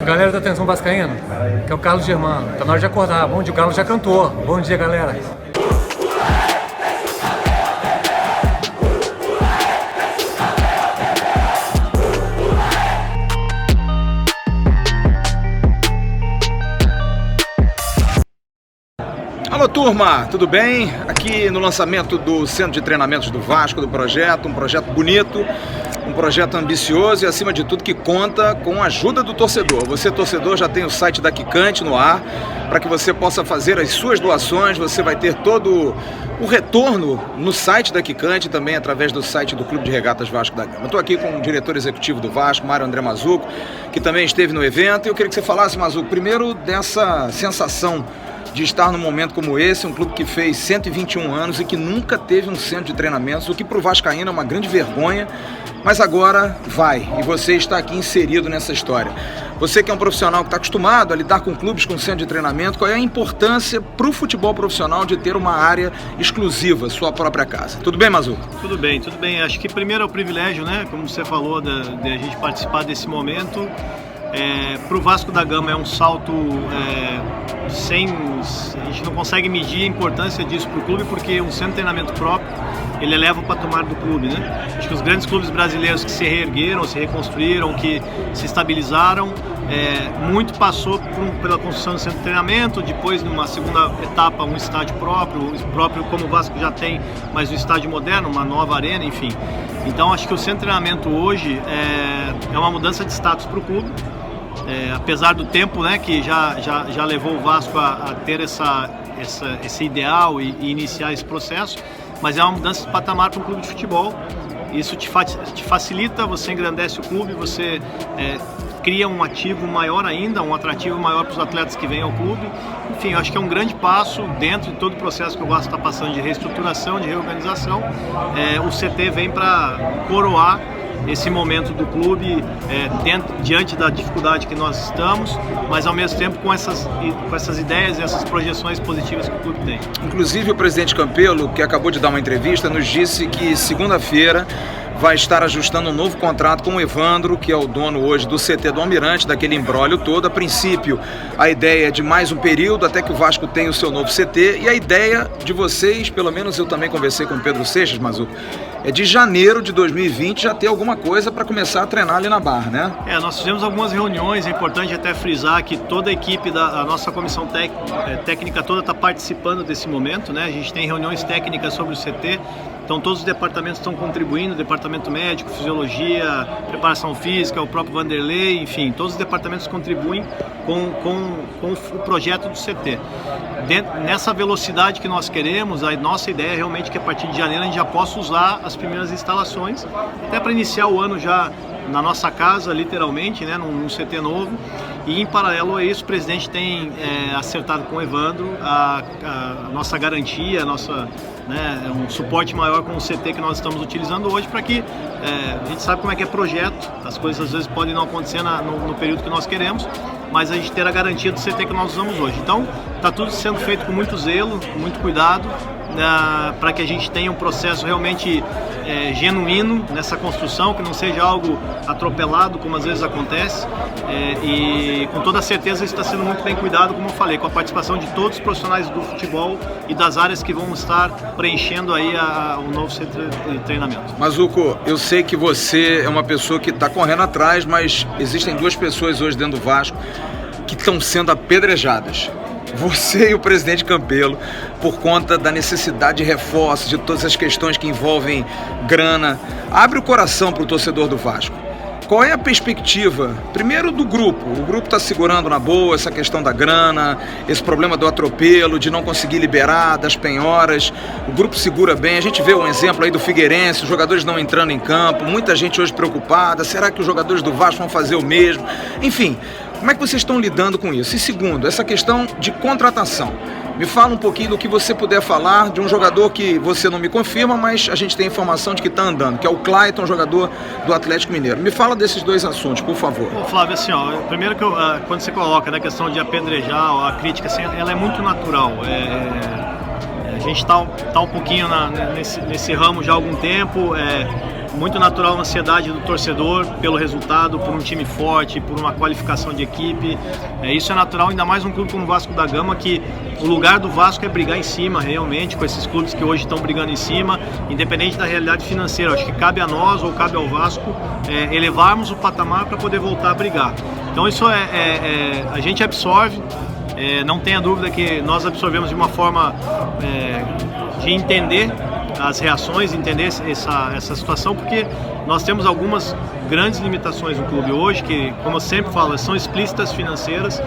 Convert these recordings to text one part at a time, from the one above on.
Galera da Atenção Vascaína, que é o Carlos Germano. Tá na hora de acordar. Bom dia, o Galo já cantou. Bom dia, galera. Alô turma, tudo bem? Aqui no lançamento do Centro de Treinamentos do Vasco, do projeto, um projeto bonito, um projeto ambicioso e acima de tudo que conta com a ajuda do torcedor. Você torcedor já tem o site da Quicante no ar, para que você possa fazer as suas doações, você vai ter todo o retorno no site da Quicante, também através do site do Clube de Regatas Vasco da Gama. Estou aqui com o diretor executivo do Vasco, Mário André Mazzuco, que também esteve no evento, e eu queria que você falasse, Mazzuco, primeiro dessa sensação de estar num momento como esse, um clube que fez 121 anos e que nunca teve um centro de treinamentos, o que para o vascaíno é uma grande vergonha, mas agora vai, e você está aqui inserido nessa história. Você que é um profissional que está acostumado a lidar com clubes com centro de treinamento, qual é a importância para o futebol profissional de ter uma área exclusiva, sua própria casa? Tudo bem, Mazzuco? Tudo bem, tudo bem. Acho que primeiro é o privilégio, né, como você falou, de a gente participar desse momento. Para o Vasco da Gama é um salto a gente não consegue medir a importância disso para o clube, porque um centro de treinamento próprio ele eleva o patamar do clube, né? Acho que os grandes clubes brasileiros que se reergueram, se reconstruíram, que se estabilizaram, muito passou pela construção do centro de treinamento, depois numa segunda etapa um estádio próprio como o Vasco já tem, mas um estádio moderno, uma nova arena, enfim. Então acho que o centro de treinamento hoje é uma mudança de status para o clube. Apesar do tempo, né, que já levou o Vasco a ter esse ideal e iniciar esse processo, mas é uma mudança de patamar para um clube de futebol. Isso te facilita, você engrandece o clube, você cria um ativo maior ainda, um atrativo maior para os atletas que vêm ao clube. Enfim, eu acho que é um grande passo dentro de todo o processo que o Vasco está passando de reestruturação, de reorganização. O CT vem para coroar esse momento do clube diante da dificuldade que nós estamos, mas ao mesmo tempo com essas ideias e essas projeções positivas que o clube tem. Inclusive o presidente Campelo, que acabou de dar uma entrevista, nos disse que segunda-feira vai estar ajustando um novo contrato com o Evandro, que é o dono hoje do CT do Almirante, daquele imbróglio todo. A princípio, a ideia é de mais um período, até que o Vasco tenha o seu novo CT, e a ideia de vocês, pelo menos eu também conversei com o Pedro Seixas, Mazzuco, é de janeiro de 2020 já ter alguma coisa para começar a treinar ali na Barra, né? Nós fizemos algumas reuniões, é importante até frisar que toda a equipe da nossa comissão técnica toda está participando desse momento, né? A gente tem reuniões técnicas sobre o CT, então todos os departamentos estão contribuindo, departamento médico, fisiologia, preparação física, o próprio Vanderlei, enfim, todos os departamentos contribuem com o projeto do CT. Nessa velocidade que nós queremos, a nossa ideia é realmente que a partir de janeiro a gente já possa usar as primeiras instalações, até para iniciar o ano já na nossa casa, literalmente, né, num CT novo. E em paralelo a isso, o presidente tem acertado com o Evandro a nossa garantia, um suporte maior com o CT que nós estamos utilizando hoje, para que a gente sabe como é que é projeto, as coisas às vezes podem não acontecer no período que nós queremos, mas a gente ter a garantia do CT que nós usamos hoje. Então está tudo sendo feito com muito zelo, com muito cuidado, para que a gente tenha um processo realmente genuíno nessa construção, que não seja algo atropelado, como às vezes acontece, e com toda certeza isso está sendo muito bem cuidado, como eu falei, com a participação de todos os profissionais do futebol e das áreas que vão estar preenchendo aí o novo centro de treinamento. Mazzuco, eu sei que você é uma pessoa que está correndo atrás, mas existem duas pessoas hoje dentro do Vasco que estão sendo apedrejadas. Você e o presidente Campelo, por conta da necessidade de reforço, de todas as questões que envolvem grana. Abre o coração para o torcedor do Vasco. Qual é a perspectiva, primeiro, do grupo? O grupo está segurando na boa essa questão da grana, esse problema do atropelo, de não conseguir liberar, das penhoras. O grupo segura bem. A gente vê um exemplo aí do Figueirense, os jogadores não entrando em campo, muita gente hoje preocupada. Será que os jogadores do Vasco vão fazer o mesmo? Enfim, como é que vocês estão lidando com isso? E segundo, essa questão de contratação. Me fala um pouquinho do que você puder falar de um jogador que você não me confirma, mas a gente tem informação de que está andando, que é o Clayton, jogador do Atlético Mineiro. Me fala desses dois assuntos, por favor. Flávio, assim, primeiro que quando você coloca a questão de apedrejar, a crítica, assim, ela é muito natural. A gente está um pouquinho nesse ramo já há algum tempo. muito natural a ansiedade do torcedor pelo resultado, por um time forte, por uma qualificação de equipe. Isso é natural, ainda mais um clube como o Vasco da Gama, que o lugar do Vasco é brigar em cima, realmente, com esses clubes que hoje estão brigando em cima, independente da realidade financeira. Acho que cabe a nós ou cabe ao Vasco elevarmos o patamar para poder voltar a brigar. Então isso a gente absorve, não tenha dúvida que nós absorvemos de uma forma de entender as reações, entender essa situação, porque nós temos algumas grandes limitações no clube hoje, que, como eu sempre falo, são explícitas financeiras,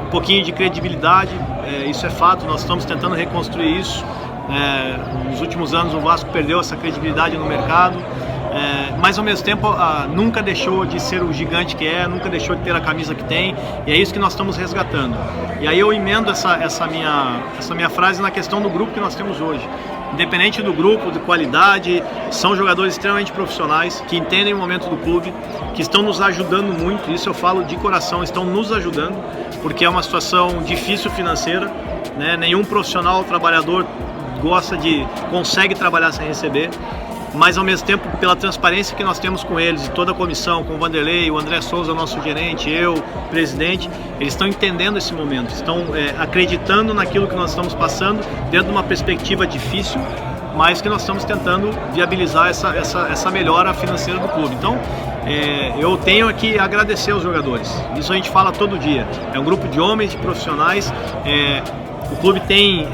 um pouquinho de credibilidade, isso é fato, nós estamos tentando reconstruir isso. Nos últimos anos o Vasco perdeu essa credibilidade no mercado, mas ao mesmo tempo nunca deixou de ser o gigante que nunca deixou de ter a camisa que tem, e é isso que nós estamos resgatando. E aí eu emendo essa minha frase na questão do grupo que nós temos hoje. Independente do grupo, de qualidade, são jogadores extremamente profissionais, que entendem o momento do clube, que estão nos ajudando muito, isso eu falo de coração, estão nos ajudando, porque é uma situação difícil financeira, né? Nenhum profissional, trabalhador consegue trabalhar sem receber, mas ao mesmo tempo, pela transparência que nós temos com eles, e toda a comissão, com o Vanderlei, o André Souza, nosso gerente, eu, presidente, eles estão entendendo esse momento, estão acreditando naquilo que nós estamos passando, dentro de uma perspectiva difícil, mas que nós estamos tentando viabilizar essa melhora financeira do clube. Então, eu tenho aqui a agradecer aos jogadores, isso a gente fala todo dia, é um grupo de homens, de profissionais. O clube tem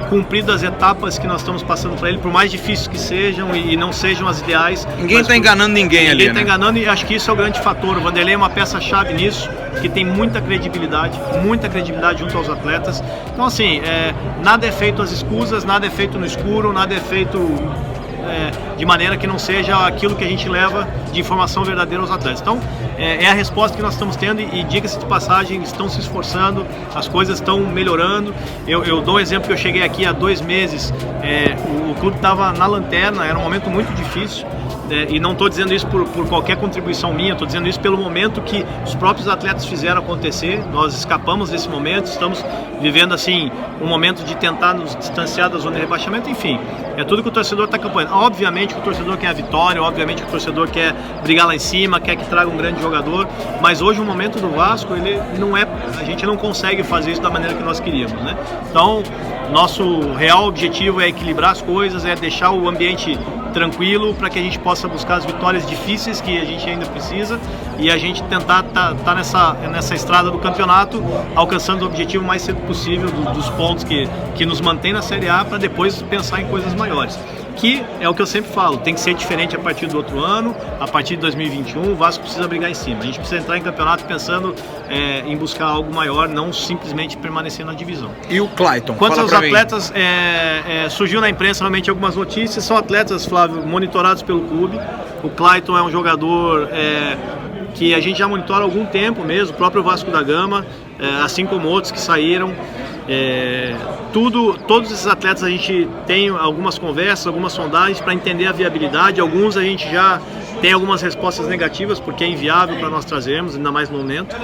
cumprido as etapas que nós estamos passando para ele, por mais difíceis que sejam e não sejam as ideais. Ninguém está enganando ninguém ali, Ninguém está enganando, e acho que isso é o grande fator. O Vanderlei é uma peça-chave nisso, que tem muita credibilidade junto aos atletas. Então, assim, nada é feito às escusas, nada é feito no escuro, nada é feito de maneira que não seja aquilo que a gente leva de informação verdadeira aos atletas. Então, é a resposta que nós estamos tendo, e diga-se de passagem, estão se esforçando, as coisas estão melhorando. Eu dou um exemplo que eu cheguei aqui há 2 meses, o clube estava na lanterna, era um momento muito difícil, e não estou dizendo isso por qualquer contribuição minha, estou dizendo isso pelo momento que os próprios atletas fizeram acontecer. Nós escapamos desse momento, estamos vivendo assim um momento de tentar nos distanciar da zona de rebaixamento, enfim, é tudo que o torcedor está acompanhando. Obviamente que o torcedor quer a vitória, obviamente que o torcedor quer brigar lá em cima, quer que traga um grande jogador, mas hoje o momento do Vasco, a gente não consegue fazer isso da maneira que nós queríamos, né? Então, nosso real objetivo é equilibrar as coisas, é deixar o ambiente tranquilo para que a gente possa buscar as vitórias difíceis que a gente ainda precisa, e a gente tentar tá nessa estrada do campeonato, alcançando o objetivo o mais cedo possível dos pontos que nos mantém na Série A, para depois pensar em coisas maiores. Que é o que eu sempre falo, tem que ser diferente a partir do outro ano, a partir de 2021, o Vasco precisa brigar em cima. A gente precisa entrar em campeonato pensando em buscar algo maior, não simplesmente permanecer na divisão. E o Clayton? Quanto aos atletas, surgiu na imprensa realmente algumas notícias, são atletas, Flávio, monitorados pelo clube. O Clayton é um jogador que a gente já monitora há algum tempo mesmo, o próprio Vasco da Gama, assim como outros que saíram. Todos esses atletas a gente tem algumas conversas, algumas sondagens para entender a viabilidade. Alguns a gente já tem algumas respostas negativas, porque é inviável para nós trazermos, ainda mais no momento.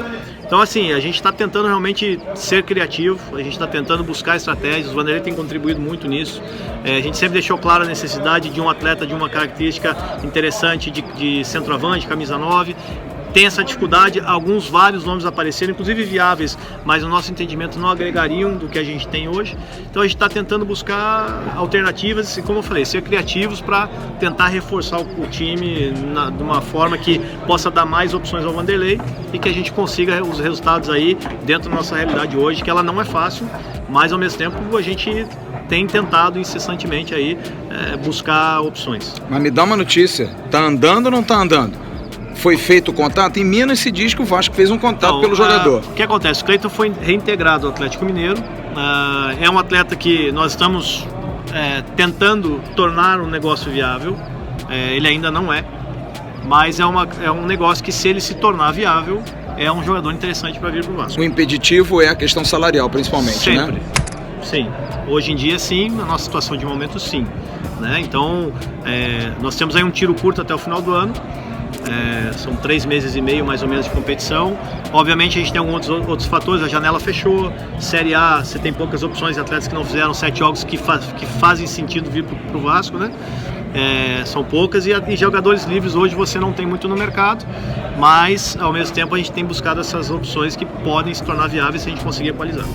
Então, assim, a gente está tentando realmente ser criativo, a gente está tentando buscar estratégias. O Vanderlei tem contribuído muito nisso. A gente sempre deixou clara a necessidade de um atleta de uma característica interessante de centroavante, camisa 9. Tem essa dificuldade, vários nomes apareceram, inclusive viáveis, mas no nosso entendimento não agregariam do que a gente tem hoje. Então a gente está tentando buscar alternativas e, como eu falei, ser criativos para tentar reforçar o time de uma forma que possa dar mais opções ao Vanderlei e que a gente consiga os resultados aí dentro da nossa realidade hoje, que ela não é fácil, mas ao mesmo tempo a gente tem tentado incessantemente aí buscar opções. Mas me dá uma notícia, tá andando ou não tá andando? Foi feito o contato? Em Minas se diz que o Vasco fez um contato pelo jogador. O que acontece? O Clayton foi reintegrado ao Atlético Mineiro. É um atleta que nós estamos tentando tornar um negócio viável. Ele ainda não é, mas é um negócio que, se ele se tornar viável, é um jogador interessante para vir para o Vasco. O impeditivo é a questão salarial, principalmente, sempre, né? Sim. Hoje em dia, sim. Na nossa situação de momento, sim. Né? Então, nós temos aí um tiro curto até o final do ano. São 3 meses e meio mais ou menos de competição. Obviamente a gente tem alguns outros fatores, a janela fechou, Série A você tem poucas opções de atletas que não fizeram 7 jogos que fazem sentido vir para o Vasco, né? são poucas e jogadores livres hoje você não tem muito no mercado, mas ao mesmo tempo a gente tem buscado essas opções que podem se tornar viáveis se a gente conseguir equalizar.